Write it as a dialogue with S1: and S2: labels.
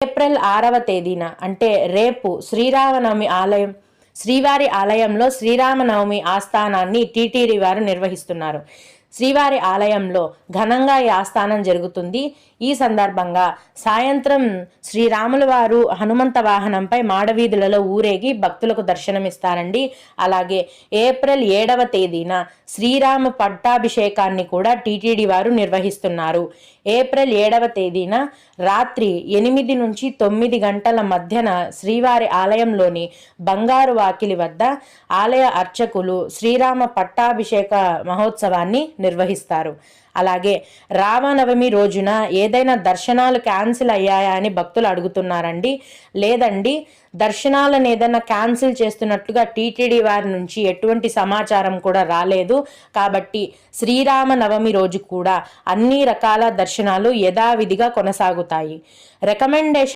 S1: April 6వ తేదీన అంటే రేపు శ్రీవారి ఆలయంలో శ్రీరామనవమి ఆస్థానాన్ని టీటీడీ వారు నిర్వహిస్తున్నారు. శ్రీవారి ఆలయంలో ఘనంగా ఈ ఆస్థానం జరుగుతుంది. ఈ సందర్భంగా సాయంత్రం శ్రీరాముల వారు హనుమంత వాహనంపై మాడవీధులలో ఊరేగి భక్తులకు దర్శనమిస్తారండి. అలాగే ఏప్రిల్ 7వ తేదీన శ్రీరామ పట్టాభిషేకాన్ని కూడా టీటీడీ వారు నిర్వహిస్తున్నారు. ఏప్రిల్ 7వ తేదీన రాత్రి 8 నుంచి 9 గంటల మధ్యన శ్రీవారి ఆలయంలోని బంగారు వాకిలి వద్ద ఆలయ అర్చకులు శ్రీరామ పట్టాభిషేక మహోత్సవాన్ని నిర్వహిస్తారు. అలాగే రామనవమి రోజున ఏదైనా దర్శనాలు క్యాన్సిల్ అయ్యాయా అని భక్తులు అడుగుతున్నారండి. లేదండి, దర్శనాలను ఏదైనా క్యాన్సిల్ చేస్తున్నట్లుగా టీటీడీ వారి నుంచి ఎటువంటి సమాచారం కూడా రాలేదు. కాబట్టి శ్రీరామనవమి రోజు కూడా అన్ని రకాల దర్శనాలు యథావిధిగా కొనసాగుతాయి. రికమెండేషన్